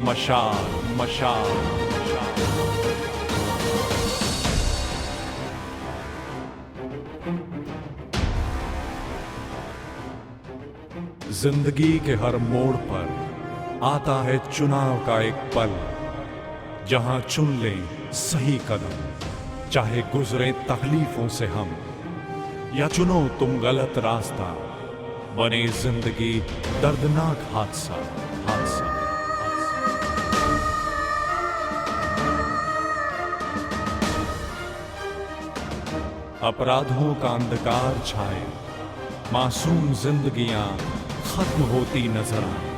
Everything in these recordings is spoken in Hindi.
मशाल मशाल। जिंदगी के हर मोड़ पर आता है चुनाव का एक पल, जहां चुन लें सही कदम, चाहे गुजरे तकलीफों से हम, या चुनो तुम गलत रास्ता, बने जिंदगी दर्दनाक हादसा हादसा। अपराधों का अंधकार छाए, मासूम जिंदगियां खत्म होती नजर आए,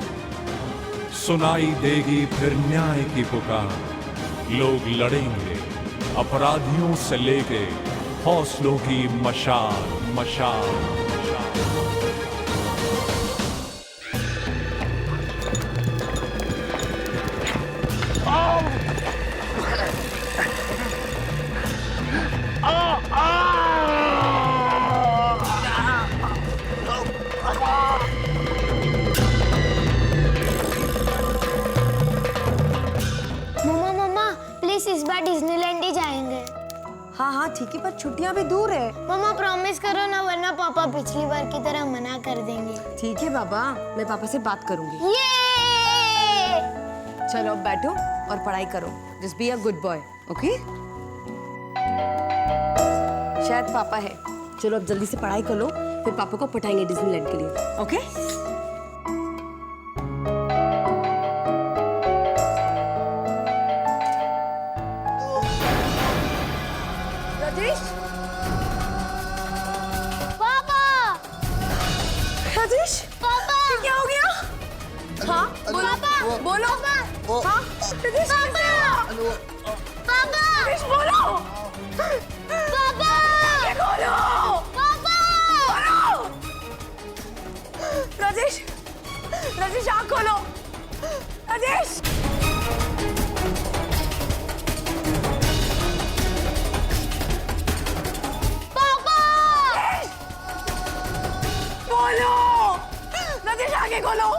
सुनाई देगी फिर न्याय की पुकार, लोग लड़ेंगे अपराधियों से लेके हौसलों की मशाल मशाल। इस बार डिज्नीलैंड ही जाएंगे। हाँ हाँ ठीक है, पर छुट्टियां भी दूर है। मम्मा प्रॉमिस करो ना, वरना पापा पिछली बार की तरह मना कर देंगे। ठीक है बाबा, मैं पापा से बात करूंगी। ये चलो अब बैठो और पढ़ाई करो। Just be a good boy, okay? शायद पापा है। चलो अब जल्दी से पढ़ाई कर लो, फिर पापा को पटाएंगे डिज्नीलैंड के लिए, ओके? राजेश, पापा, राजेश, पापा, क्या हो गया? हाँ बोलो, बोलो। हाँ राजेश, पापा, राजेश बोलो। पापा, बोलो, पापा, बोलो। राजेश, राजेश आँख खोलो। राजेश, पापा, बोलो। राजेश आगे खोलो।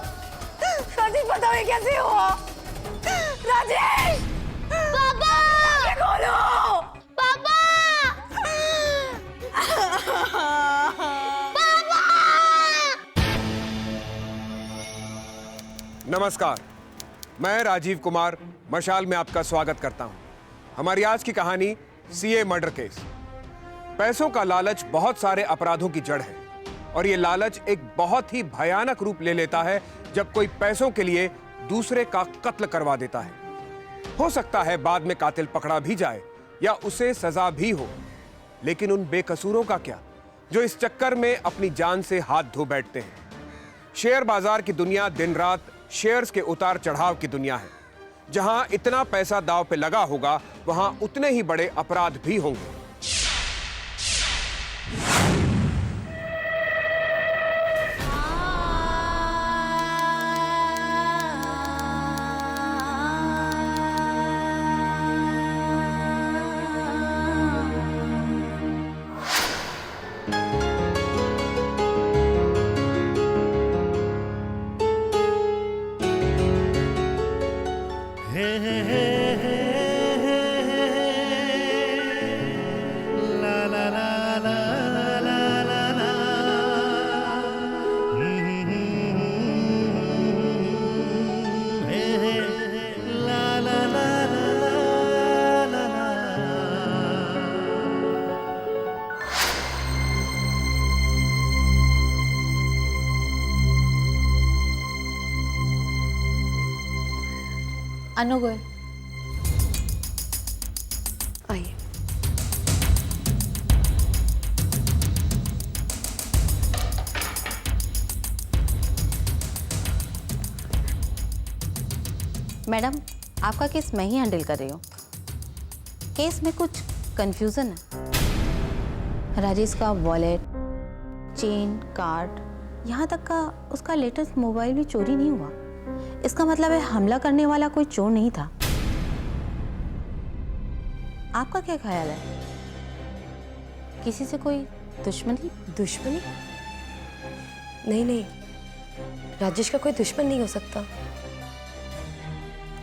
राजेश बताओ ये कैसे हुआ? राजेश, पापा, आगे खोलो। पापा, नमस्कार, मैं राजीव कुमार मशाल में आपका स्वागत करता हूं। हमारी आज की कहानी सीए मर्डर केस। पैसों का लालच बहुत सारे अपराधों की जड़ है, और ये लालच एक बहुत ही भयानक रूप ले लेता है जब कोई पैसों के लिए दूसरे का कत्ल करवा देता है। हो सकता है बाद में कातिल पकड़ा भी जाए या उसे सजा भी हो, लेकिन उन बेकसूरों का क्या जो इस चक्कर में अपनी जान से हाथ धो बैठते हैं। शेयर बाजार की दुनिया दिन रात शेयर्स के उतार चढ़ाव की दुनिया है। जहां इतना पैसा दांव पे लगा होगा, वहां उतने ही बड़े अपराध भी होंगे। अनु गोयल, आइए। मैडम आपका केस मैं ही हैंडल कर रही हूँ। केस में कुछ कंफ्यूजन है। राजेश का वॉलेट, चेन, कार्ड, यहाँ तक का उसका लेटेस्ट मोबाइल भी चोरी नहीं हुआ। इसका मतलब है हमला करने वाला कोई चोर नहीं था। आपका क्या ख्याल है? किसी से कोई दुश्मनी? दुश्मनी? नहीं नहीं, राजेश का कोई दुश्मन नहीं हो सकता।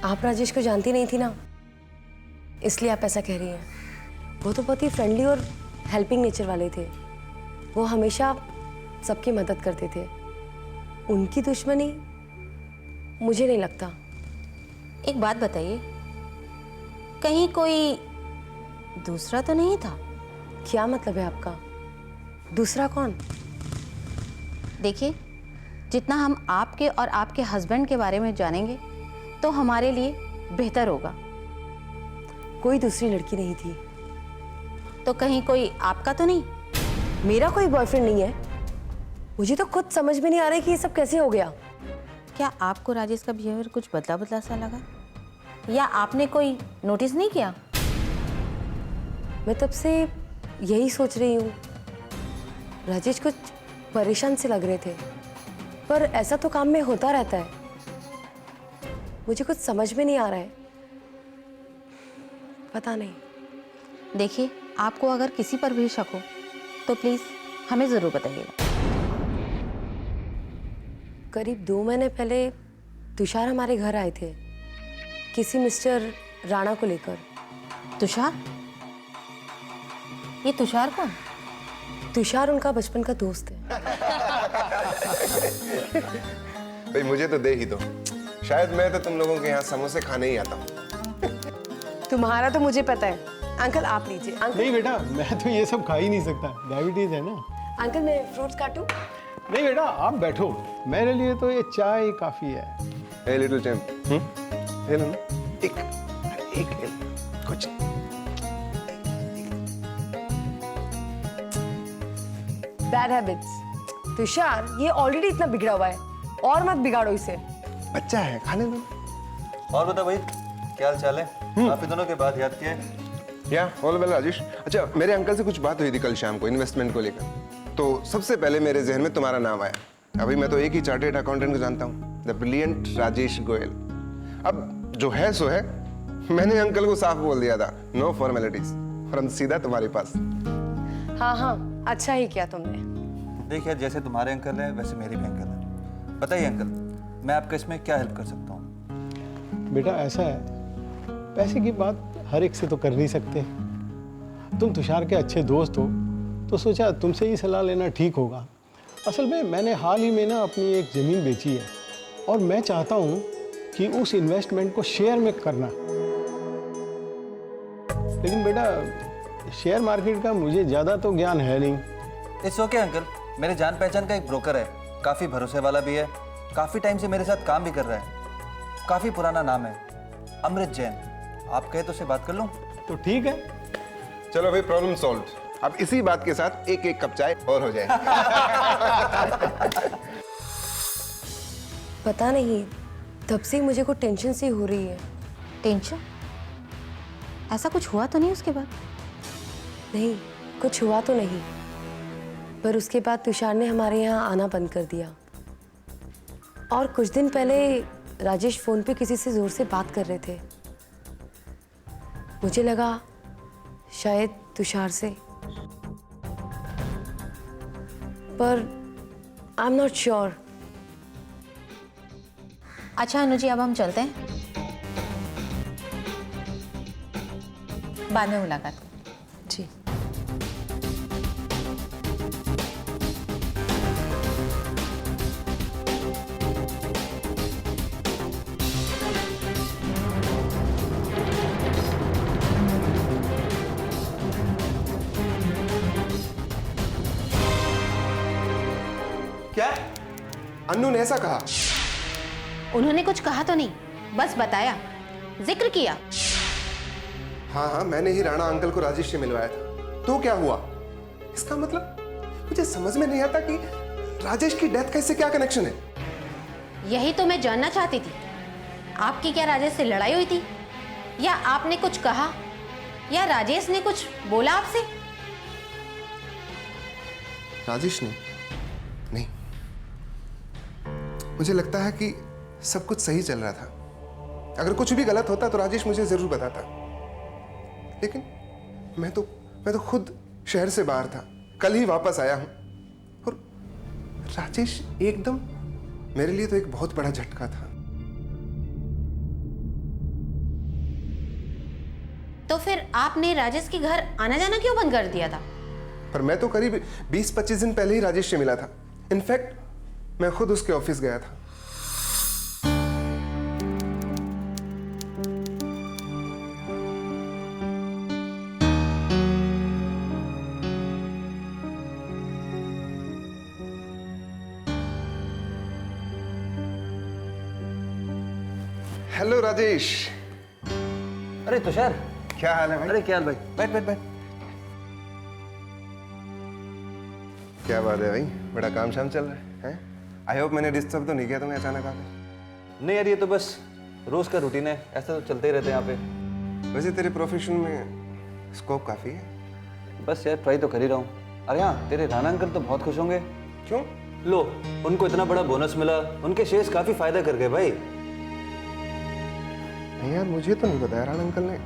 आप राजेश को जानती नहीं थी ना, इसलिए आप ऐसा कह रही हैं। वो तो बहुत ही फ्रेंडली और हेल्पिंग नेचर वाले थे। वो हमेशा सबकी मदद करते थे। उनकी दुश्मनी मुझे नहीं लगता। एक बात बताइए, कहीं कोई दूसरा तो नहीं था? क्या मतलब है आपका? दूसरा कौन? देखिए, जितना हम आपके और आपके हस्बैंड के बारे में जानेंगे तो हमारे लिए बेहतर होगा। कोई दूसरी लड़की नहीं थी। तो कहीं कोई आपका तो नहीं? मेरा कोई बॉयफ्रेंड नहीं है। मुझे तो खुद समझ में नहीं आ रहा है कि ये सब कैसे हो गया। क्या आपको राजेश का बिहेवियर कुछ बदला बदला सा लगा, या आपने कोई नोटिस नहीं किया? मैं तब से यही सोच रही हूँ। राजेश कुछ परेशान से लग रहे थे, पर ऐसा तो काम में होता रहता है। मुझे कुछ समझ में नहीं आ रहा है, पता नहीं। देखिए, आपको अगर किसी पर भी शक हो तो प्लीज़ हमें ज़रूर बताइएगा। करीब 2 महीने पहले तुषार हमारे घर आए थे किसी मिस्टर राणा को लेकर। तुषार? ये तुषार कौन? तुषार उनका बचपन का दोस्त है। भाई मुझे तो दे ही दो, शायद मैं तो तुम लोगों के यहाँ समोसे खाने ही आता हूँ। तुम्हारा तो मुझे पता है। अंकल आप लीजिए। अंकल नहीं बेटा, मैं तो ये सब खा ही नहीं सकता, डायबिटीज है ना। अंकल मैं फ्रूट्स काटूं? नहीं बेटा, आप बैठो, मेरे लिए तो ये चाय काफी है। ए लिटिल चैंप, ले लो ना, एक ले लो, कुछ बैड हैबिट्स। तुषार ये ऑलरेडी इतना बिगड़ा हुआ है, और मत बिगाड़ो इसे। बच्चा है, खाने दो। और बता भाई, क्या हाल चाल है? काफी दिनों के बाद याद किया है। या ऑल वेल राजेश। अच्छा, मेरे अंकल से कुछ बात हुई थी कल शाम को इन्वेस्टमेंट को लेकर, तो सबसे पहले मेरे जहन में तुम्हारा नाम आया। अभी मैं तो एक ही चार्टर्ड अकाउंटेंट को जानता हूँ, द ब्रिलियंट राजेश गोयल। अब जो है सो है, मैंने अंकल को साफ बोल दिया था, नो फॉर्मेलिटीज, और हम सीधा तुम्हारे पास। हाँ हाँ, अच्छा ही किया तुमने। देखिए, जैसे तुम्हारे अंकल है वैसे मेरी भी अंकल है। बताइए अंकल, मैं आपका इसमें क्या हेल्प कर सकता हूँ? बेटा ऐसा है, पैसे की बात हर एक से तो कर नहीं सकते। तुम तुषार के अच्छे दोस्त हो तो सोचा तुमसे ही सलाह लेना ठीक होगा। असल में मैंने हाल ही में ना अपनी एक ज़मीन बेची है, और मैं चाहता हूँ कि उस इन्वेस्टमेंट को शेयर में करना। लेकिन बेटा, शेयर मार्केट का मुझे ज़्यादा तो ज्ञान है नहीं। इट्स ओके अंकल, मेरे जान पहचान का एक ब्रोकर है, काफ़ी भरोसे वाला भी है, काफ़ी टाइम से मेरे साथ काम भी कर रहा है, काफ़ी पुराना नाम है, अमृत जैन। आप कहे तो उससे बात कर लूँ? तो ठीक है। चलो भाई, प्रॉब्लम सॉल्व। अब इसी बात के साथ एक एक कप चाय और हो जाए। पता नहीं, तब से मुझे को टेंशन सी हो रही है। टेंशन? ऐसा कुछ हुआ तो नहीं उसके बाद? नहीं, कुछ हुआ तो नहीं, पर उसके बाद तुषार ने हमारे यहाँ आना बंद कर दिया। और कुछ दिन पहले राजेश फोन पे किसी से जोर से बात कर रहे थे। मुझे लगा शायद तुषार से, पर आई एम नॉट श्योर। अच्छा अनु जी, अब हम चलते हैं, बाद में मुलाकात करें। जी। क्या? अन्नू ने ऐसा कहा? उन्होंने कुछ कहा तो नहीं, बस बताया, जिक्र किया। हाँ हाँ, मैंने ही राणा अंकल को राजेश से मिलवाया था। तो क्या हुआ? इसका मतलब मुझे समझ में नहीं आता कि राजेश की डेथ का इससे क्या कनेक्शन है। यही तो मैं जानना चाहती थी। आपकी क्या राजेश से लड़ाई हुई थी, या आपने कुछ कहा, या राजेश ने कुछ बोला आपसे? राजेश ने नहीं, मुझे लगता है कि सब कुछ सही चल रहा था। अगर कुछ भी गलत होता तो राजेश मुझे जरूर बताता, लेकिन मैं तो खुद शहर से बाहर था, कल ही वापस आया हूं, और राजेश एकदम मेरे लिए तो एक बहुत बड़ा झटका था। तो फिर आपने राजेश के घर आना जाना क्यों बंद कर दिया था? पर मैं तो करीब 20-25 दिन पहले ही राजेश से मिला था। इनफैक्ट मैं खुद उसके ऑफिस गया था। हेलो राजेश। अरे तुषार, क्या हाल है भाई? अरे क्या हाल भाई, बैठ बैठ बैठ। क्या बात है भाई, बड़ा काम शाम चल रहा है? आई होप मैंने डिस्टर्ब तो नहीं किया तुम्हें अचानक आकर? नहीं यार, ये तो बस रोज का रूटीन है, ऐसा तो चलते ही रहते हैं यहाँ पे। वैसे तेरे प्रोफेशन में स्कोप काफी है। बस यार ट्राई तो कर ही रहा हूँ। अरे हाँ, तेरे राणा अंकल तो बहुत खुश होंगे। क्यों? लो, उनको इतना बड़ा बोनस मिला, उनके शेयर्स काफी फायदा कर गए भाई। नहीं यार, मुझे तो नहीं बताया राणा अंकल ने।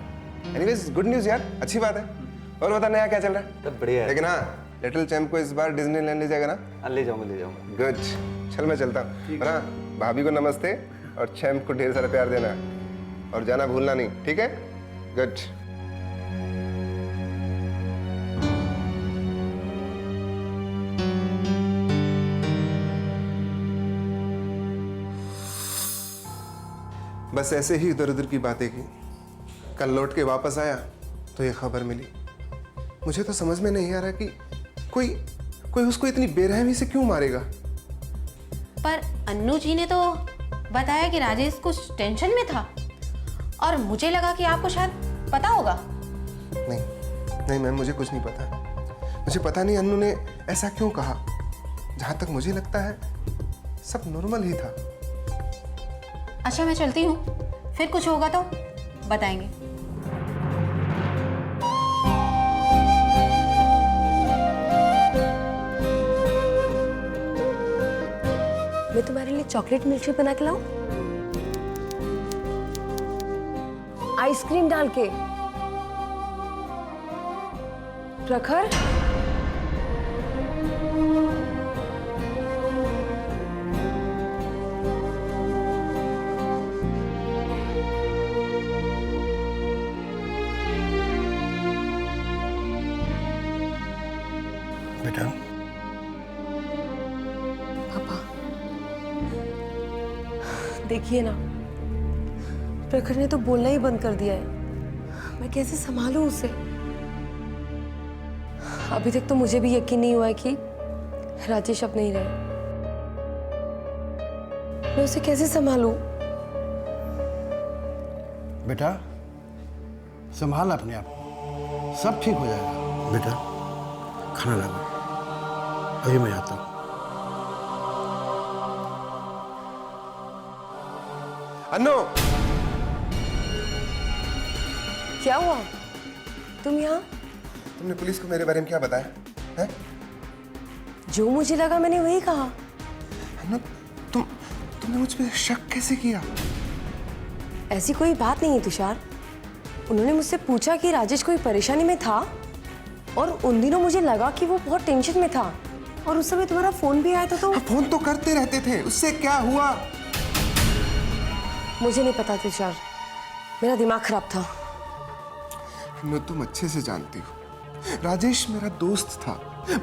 एनीवेज गुड न्यूज़ यार, अच्छी बात है। और बता नया क्या चल रहा है? तब बढ़िया है। लेकिन हाँ, लिटिल चैम्प को इस बार डिज्नीलैंड ले जाएगा ना? ले जाऊंगा ले जाऊंगा। गुड, चल मैं चलता हूँ। हाँ, भाभी को नमस्ते और चैम्प को ढेर सारा प्यार देना और जाना भूलना नहीं, ठीक है? गुड। बस ऐसे ही इधर उधर की बातें की। कल लौट के वापस आया तो ये खबर मिली। मुझे तो समझ में नहीं आ रहा कि कोई उसको इतनी बेरहमी से क्यों मारेगा। पर अन्नू जी ने तो बताया कि राजेश कुछ टेंशन में था, और मुझे लगा कि आपको शायद पता होगा। नहीं मैम, मुझे कुछ नहीं पता। मुझे पता नहीं अन्नू ने ऐसा क्यों कहा। जहां तक मुझे लगता है सब नॉर्मल ही था। अच्छा मैं चलती हूँ, फिर कुछ होगा तो बताएंगे। मैं तुम्हारे लिए चॉकलेट मिल्कशेक बना के लाऊं? आइसक्रीम डाल के। प्रखर, बेटा, पापा देखिए ना, प्रखर ने तो बोलना ही बंद कर दिया है। मैं कैसे संभालूं उसे? अभी तक तो मुझे भी यकीन नहीं हुआ है कि राजेश अब नहीं रहे। मैं उसे कैसे संभालूं? बेटा संभाल अपने आप, सब ठीक हो जाएगा। बेटा खाना लाओ, अभी मैं आता हूँ। अन्नू, क्या हुआ? तुम यहाँ? तुमने पुलिस को मेरे बारे में क्या बताया है? जो मुझे लगा मैंने वही कहा। अन्नू, तुमने मुझ पे शक कैसे किया? ऐसी कोई बात नहीं है तुषार। उन्होंने मुझसे पूछा कि राजेश कोई परेशानी में था, और उन दिनों मुझे लगा कि वो बहुत टेंशन में था, और उस समय तुम्हारा फोन भी आया था तो फोन तो करते रहते थे, उससे क्या हुआ? मुझे नहीं पता तुषार, मेरा दिमाग खराब था। अन्नू, तुम अच्छे से जानती हो राजेश मेरा दोस्त था।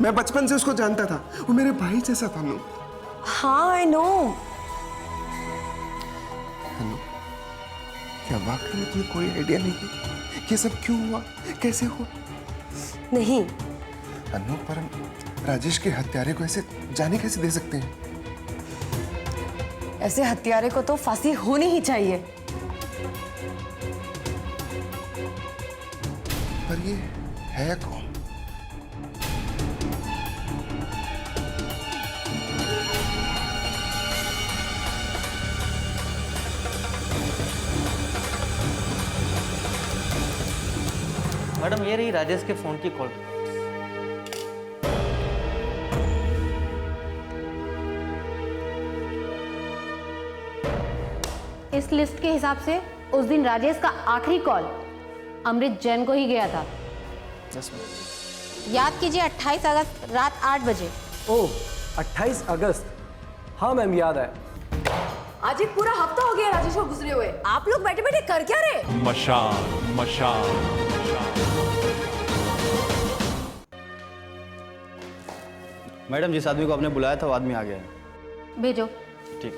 मैं बचपन से उसको जानता था, वो मेरे भाई जैसा था। अन्नू, हाँ आई नो। अन्नू, क्या वाकई में तुम्हें कोई आइडिया नहीं है ये सब क्यों हुआ, कैसे हुआ? नहीं। अन्नू, पर हम राजेश के हत्यारे को ऐसे जाने कैसे दे सकते हैं? ऐसे हत्यारे को तो फांसी होनी ही चाहिए। पर ये है कौन? मैडम ये रही राजेश के फोन की कॉल। इस लिस्ट के हिसाब से उस दिन राजेश का आखिरी कॉल अमृत जैन को ही गया था। याद कीजिए 28 अगस्त रात 8 बजे। ओह 28 अगस्त, हाँ मैम याद है। आज एक पूरा हफ्ता हो गया राजेश को गुजरे हुए। आप लोग बैठे बैठे कर क्या रहे? मशाल मशाल मैडम जिस आदमी को आपने बुलाया था वो आदमी आ गया है। भेजो। ठीक।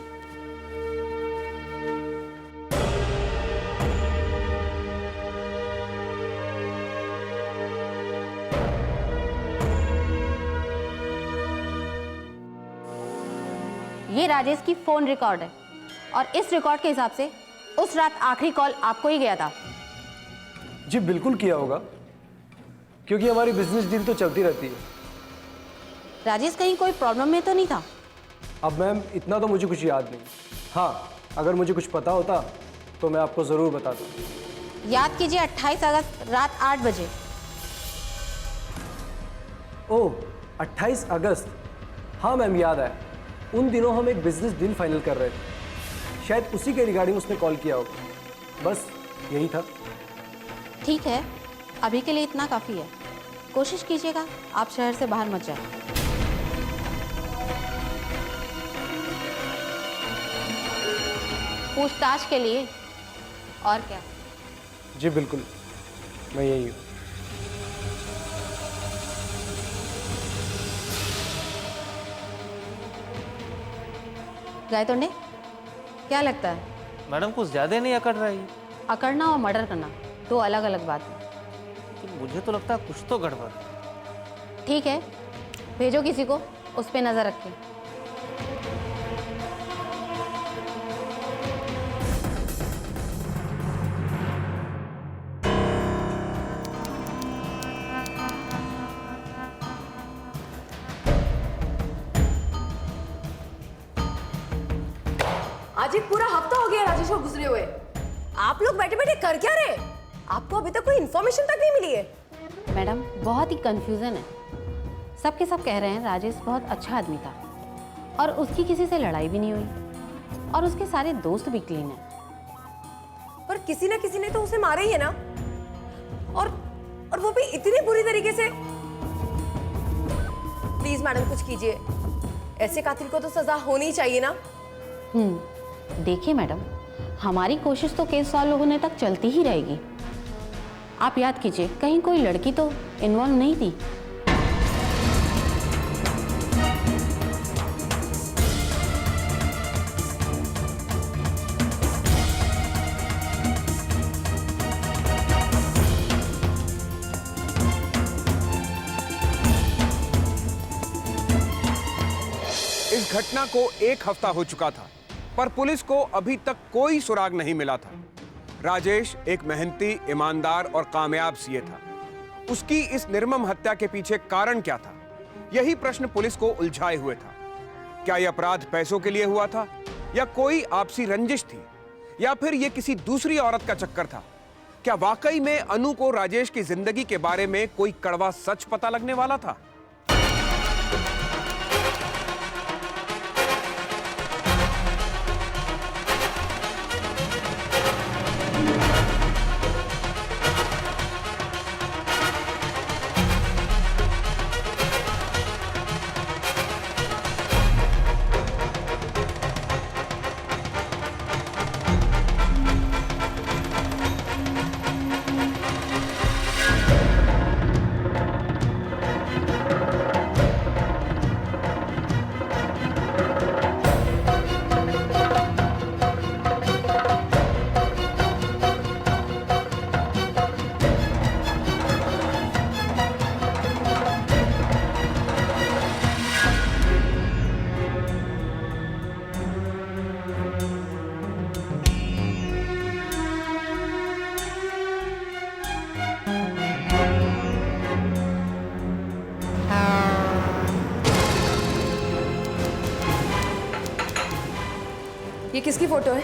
ये राजेश की फोन रिकॉर्ड है और इस रिकॉर्ड के हिसाब से उस रात आखिरी कॉल आपको ही गया था। जी बिल्कुल किया होगा, क्योंकि हमारी बिजनेस डील तो चलती रहती है। राजेश कहीं कोई प्रॉब्लम में तो नहीं था? अब मैम इतना तो मुझे कुछ याद नहीं। हाँ, अगर मुझे कुछ पता होता तो मैं आपको ज़रूर बताता। याद कीजिए 28 अगस्त रात 8 बजे। ओह, 28 अगस्त। हाँ मैम, याद आया। उन दिनों हम एक बिजनेस डील फाइनल कर रहे थे, शायद उसी के रिगार्डिंग उसने कॉल किया होगा। बस यही था। ठीक है, अभी के लिए इतना काफ़ी है। कोशिश कीजिएगा आप शहर से बाहर मत जाए। पूछताछ के लिए। और क्या? जी बिल्कुल, मैं यही हूँ। गायतोंडे, क्या लगता है? मैडम कुछ ज़्यादा नहीं अकड़ रहा है। अकड़ना और मर्डर करना दो अलग अलग बात है। कि मुझे तो लगता है कुछ तो गड़बड़ है। ठीक है, भेजो किसी को, उस पर नज़र रखें। आज एक पूरा हफ्ता हो गया राजेश को गुजरे हुए। आप लोग बैठे बैठे कर क्या रहे? आपको अभी तक कोई इन्फॉर्मेशन तक नहीं मिली है। मैडम बहुत ही कंफ्यूजन है। सबके सब कह रहे हैं राजेश बहुत अच्छा आदमी था और उसकी किसी से लड़ाई भी नहीं हुई और उसके सारे दोस्त भी क्लीन हैं। पर किसी ना किसी ने तो उसे मारा ही है ना, और वो भी इतनी बुरी तरीके से। प्लीज मैडम कुछ कीजिए, ऐसे कातिल को तो सजा होनी चाहिए ना। देखिए मैडम, हमारी कोशिश तो केस सॉल्व होने तक चलती ही रहेगी। आप याद कीजिए कहीं कोई लड़की तो इन्वॉल्व नहीं थी। इस घटना को 1 हफ्ता हो चुका था, पर पुलिस को अभी तक कोई सुराग नहीं मिला था। राजेश एक मेहनती, ईमानदार और कामयाब सीए था। उसकी इस निर्मम हत्या के पीछे कारण क्या था? यही प्रश्न पुलिस को उलझाए हुए था। क्या यह अपराध पैसों के लिए हुआ था, या कोई आपसी रंजिश थी, या फिर यह किसी दूसरी औरत का चक्कर था? क्या वाकई में अनु को राजेश की जिंदगी के बारे में कोई कड़वा सच पता लगने वाला था? ये किसकी फोटो है?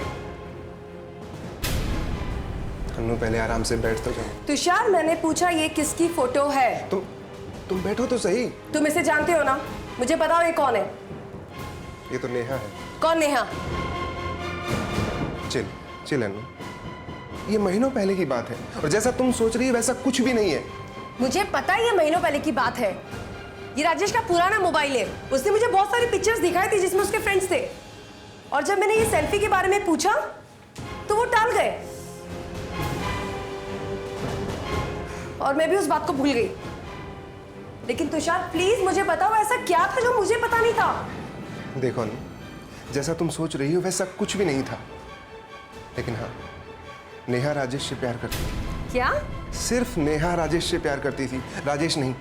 अनु पहले आराम से बैठ तो जाओ। तुषार, मैंने पूछा ये किसकी फोटो है? तुम बैठो तो सही। तुम इसे जानते हो ना? मुझे बताओ ये कौन है? ये तो नेहा है। कौन नेहा? चिल अनु, ये महीनों पहले की बात है और जैसा तुम सोच रही है वैसा कुछ भी नहीं है। मुझे पता है ये महीनों पहले की बात है। ये राजेश का पुराना मोबाइल है। उसने मुझे बहुत सारी पिक्चर्स दिखाई थी जिसमें उसके फ्रेंड्स थे, और जब मैंने ये सेल्फी के बारे में पूछा तो वो टाल गए और मैं भी उस बात को भूल गई। लेकिन तुषार प्लीज मुझे बताओ ऐसा क्या था जो मुझे पता नहीं था? देखो अनु, जैसा तुम सोच रही हो वैसा कुछ भी नहीं था, लेकिन हाँ, नेहा राजेश से प्यार करती थी। क्या? सिर्फ नेहा राजेश से प्यार करती थी, राजेश नहीं।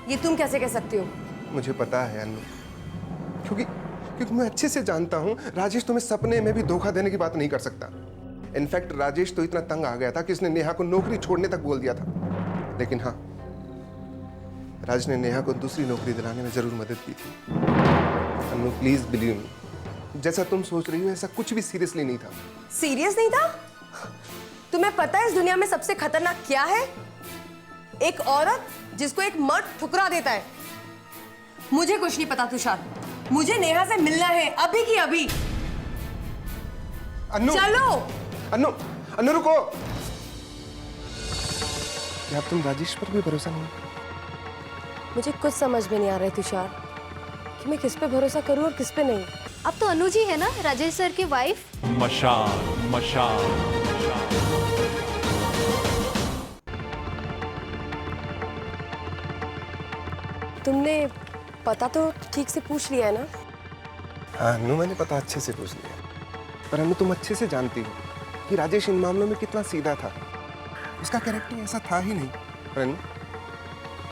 ये तुम कैसे कह सकती हो? मुझे पता है अनु, क्योंकि मैं अच्छे से जानता हूं राजेश तुम्हें सपने में भी धोखा देने की बात नहीं कर सकता। इनफैक्ट राजेश तो इतना तंग आ गया था कि उसने नेहा को नौकरी छोड़ने तक बोल दिया था। लेकिन हाँ, राज ने नेहा को दूसरी नौकरी दिलाने में जरूर मदद की थी। अनु प्लीज बिलीव मी, जैसा तुम सोच रही हो ऐसा कुछ भी सीरियसली नहीं था। सीरियस नहीं था? तुम्हें पता है इस दुनिया में सबसे खतरनाक क्या है? एक औरत जिसको एक मर्द ठुकरा देता है। मुझे कुछ नहीं पता तुषार, मुझे नेहा से मिलना है अभी की अभी। अनु, चलो। अनु, अनु रुको। क्या तुम राजेश पर भी भरोसा नहीं? मुझे कुछ समझ में नहीं आ रहा है तुषार कि मैं किस पे भरोसा करूं और किस पे नहीं। अब तो अनु जी है ना राजेश सर की वाइफ। मशाल मशाल तुमने पता तो ठीक से पूछ लिया है ना? हाँ अनु, मैंने पता अच्छे से पूछ लिया। पर अनु, तुम अच्छे से जानती हो कि राजेश इन मामलों में कितना सीधा था। उसका कैरेक्टर ऐसा था ही नहीं। पर अनु,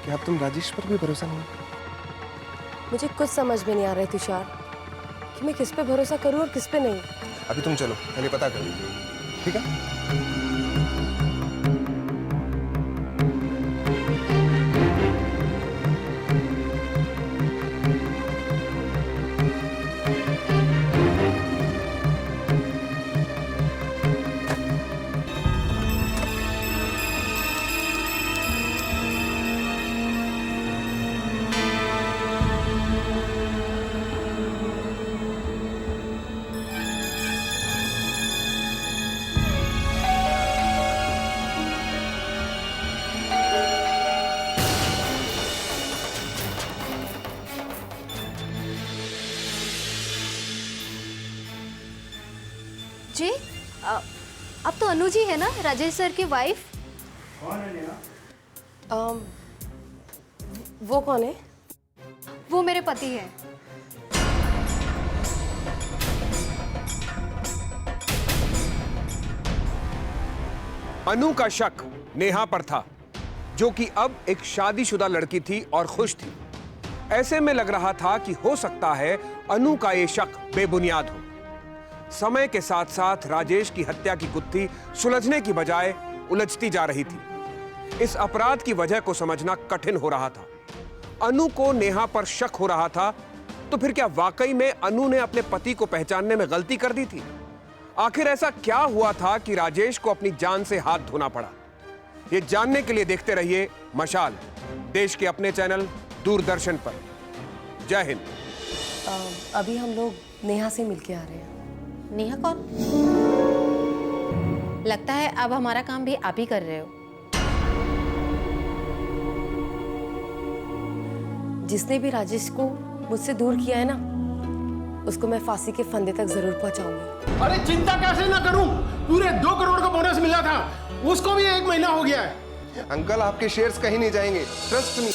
क्या अब तुम राजेश पर भी भरोसा नहीं? मुझे कुछ समझ में नहीं आ रहा है तुषार कि मैं किस पे भरोसा करूं और किस पे नहीं। अभी तुम चलो, पहले पता करो, ठीक है? जी अब तो अनु जी है ना राजेश सर की वाइफ। वो कौन है? वो मेरे पति हैं। अनु का शक नेहा पर था, जो कि अब एक शादीशुदा लड़की थी और खुश थी। ऐसे में लग रहा था कि हो सकता है अनु का ये शक बेबुनियाद हो। समय के साथ साथ राजेश की हत्या की गुत्थी सुलझने की बजाय उलझती जा रही थी। इस अपराध की वजह को समझना कठिन हो रहा था। अनु को नेहा पर शक हो रहा था, तो फिर क्या वाकई में अनु ने अपने पति को पहचानने में गलती कर दी थी? आखिर ऐसा क्या हुआ था कि राजेश को अपनी जान से हाथ धोना पड़ा? ये जानने के लिए देखते रहिए मशाल, देश के अपने चैनल दूरदर्शन पर। जय हिंद। अभी हम लोग नेहा से मिलके आ रहे हैं। नेहा कौन? लगता है अब हमारा काम भी आप ही कर रहे हो। जिसने भी राजेश को मुझसे दूर किया है ना, उसको मैं फांसी के फंदे तक जरूर पहुंचाऊंगी। अरे चिंता कैसे ना करूं, पूरे 2 करोड़ का बोनस मिला था, उसको भी 1 महीना हो गया है। अंकल, आपके शेयर्स कहीं नहीं जाएंगे, ट्रस्ट मी।